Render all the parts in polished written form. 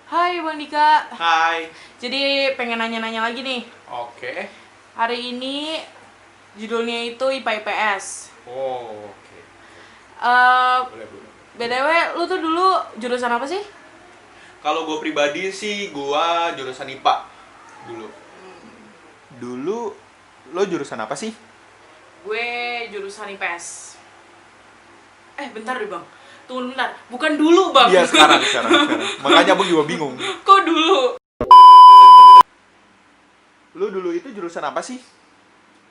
Hai Bang Dika. Hai. Jadi pengen nanya-nanya lagi nih. Oke. Hari ini judulnya itu IPA IPS. Oh, oke. Eh Boleh, boleh. BTW lu tuh dulu jurusan apa sih? Kalau gue pribadi sih, gue jurusan IPA dulu. Dulu lo jurusan apa sih? Gue jurusan IPS. Bentar deh Bang. Tunggu bentar. Bukan dulu Bang. Iya, sekarang. Makanya abang juga bingung. Kok dulu? Lo dulu itu jurusan apa sih?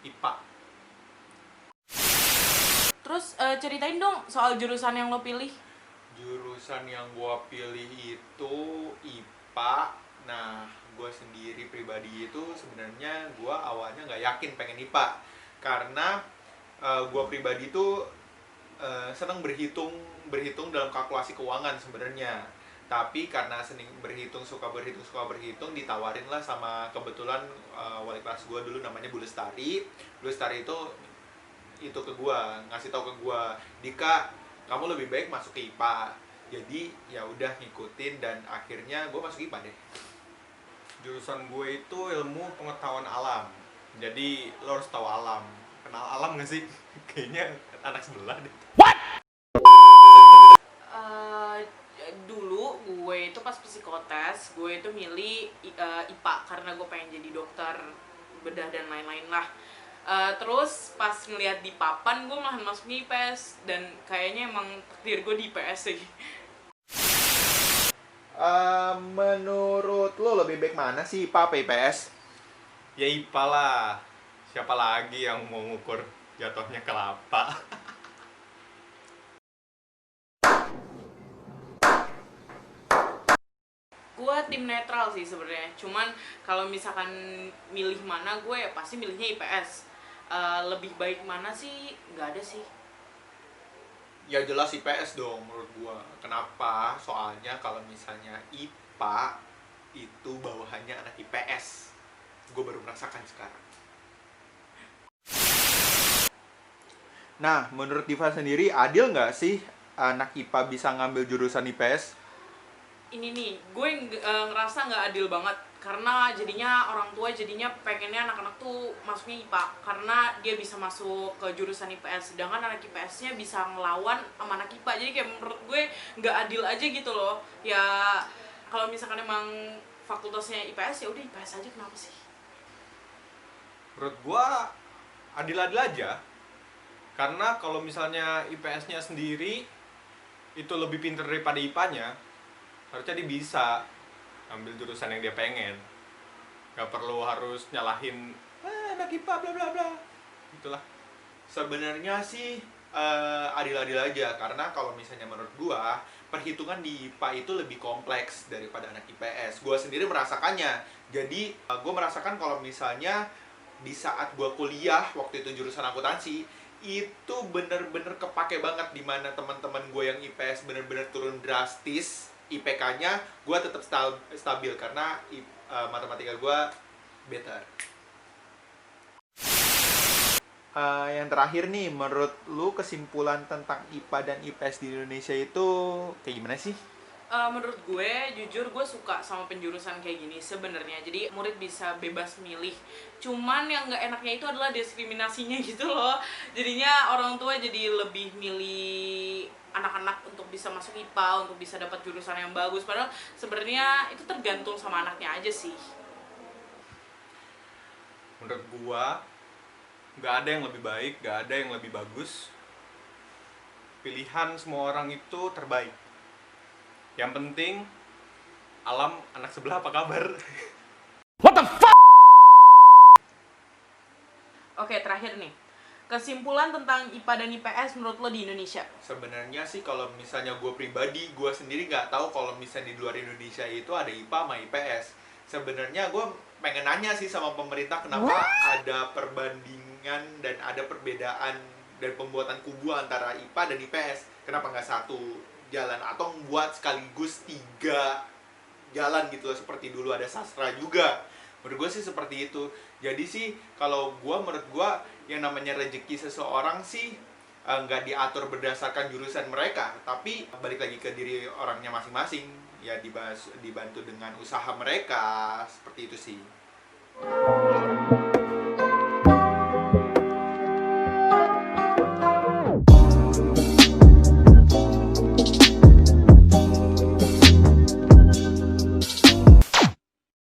IPA. Terus ceritain dong soal jurusan yang lo pilih. Jurusan yang gue pilih itu IPA. Nah, gue sendiri pribadi itu sebenarnya gue awalnya nggak yakin pengen IPA. Karena gue pribadi itu senang berhitung dalam kalkulasi keuangan sebenarnya. Tapi karena senang suka berhitung, ditawarin lah sama kebetulan wali kelas gue dulu namanya Bu Lestari. Bu Lestari itu ke gue, ngasih tahu ke gue, Dika, kamu lebih baik masuk ke IPA. Jadi ya udah ngikutin dan akhirnya gue masuk IPA deh. Jurusan gue itu ilmu pengetahuan alam. Jadi lo harus tahu alam. Kenal alam gak sih? Kayaknya anak sebelah deh. Eh, Dulu gue itu pas psikotes, gue itu milih IPA karena gue pengen jadi dokter bedah dan lain-lain lah. Terus pas ngeliat di papan gue malah masuknya IPS dan kayaknya emang takdir gue di IPS sih. Menurut lo lebih baik mana sih, IPA apa IPS? Ya IPA lah. Siapa lagi yang mau ngukur jatuhnya kelapa? Gue tim netral sih sebenarnya. Cuman kalau misalkan milih mana gue pasti milihnya IPS. Lebih baik mana sih nggak ada sih. Ya jelas IPS dong menurut gua. Kenapa? Soalnya kalau misalnya IPA itu bawahannya anak IPS. Gua baru merasakan sekarang. Nah, menurut Diva sendiri adil nggak sih anak IPA bisa ngambil jurusan IPS? Ini nih gue ngerasa nggak adil banget karena jadinya orang tua jadinya pengennya anak-anak tuh masuknya IPA karena dia bisa masuk ke jurusan IPS, sedangkan anak IPS-nya bisa ngelawan sama anak IPA. Jadi kayak menurut gue nggak adil aja gitu loh ya. Kalau misalkan emang fakultasnya IPS ya udah IPS aja, kenapa sih? Menurut gua adil-adil aja. Karena kalau misalnya IPS-nya sendiri itu lebih pintar daripada IPA-nya, harusnya dia bisa ambil jurusan yang dia pengen. Gak perlu harus nyalahin anak IPA bla bla bla. Itulah. Sebenarnya sih adil-adil aja, karena kalau misalnya menurut gua perhitungan di IPA itu lebih kompleks daripada anak IPS. Gua sendiri merasakannya. Jadi gua merasakan kalau misalnya di saat gua kuliah waktu itu jurusan akuntansi itu bener-bener kepake banget, di mana teman-teman gue yang IPS bener-bener turun drastis IPK-nya, gue tetap stabil karena matematika gue better. Yang terakhir nih, menurut lu kesimpulan tentang IPA dan IPS di Indonesia itu kayak gimana sih? Menurut gue, jujur gue suka sama penjurusan kayak gini sebenarnya. Jadi murid bisa bebas milih. Cuman yang nggak enaknya itu adalah diskriminasinya gitu loh. Jadinya orang tua jadi lebih milih anak-anak untuk bisa masuk IPA, untuk bisa dapat jurusan yang bagus. Padahal sebenarnya itu tergantung sama anaknya aja sih. Menurut gua nggak ada yang lebih baik, nggak ada yang lebih bagus. Pilihan semua orang itu terbaik. Yang penting alam anak sebelah apa kabar? Oke, terakhir nih. Kesimpulan tentang IPA dan IPS menurut lo di Indonesia? Sebenarnya Sih kalau misalnya gue pribadi, gue sendiri nggak tahu kalau misalnya di luar Indonesia itu ada IPA sama IPS. Sebenarnya gue pengen nanya sih sama pemerintah, kenapa ada perbandingan dan ada perbedaan dan pembuatan kubu antara IPA dan IPS. Kenapa nggak satu jalan atau buat sekaligus tiga jalan gitu loh, seperti dulu ada sastra juga. Menurut gue sih seperti itu. Jadi sih kalau gue, menurut gue yang namanya rezeki seseorang sih nggak diatur berdasarkan jurusan mereka, tapi balik lagi ke diri orangnya masing-masing, ya dibantu dengan usaha mereka, seperti itu sih.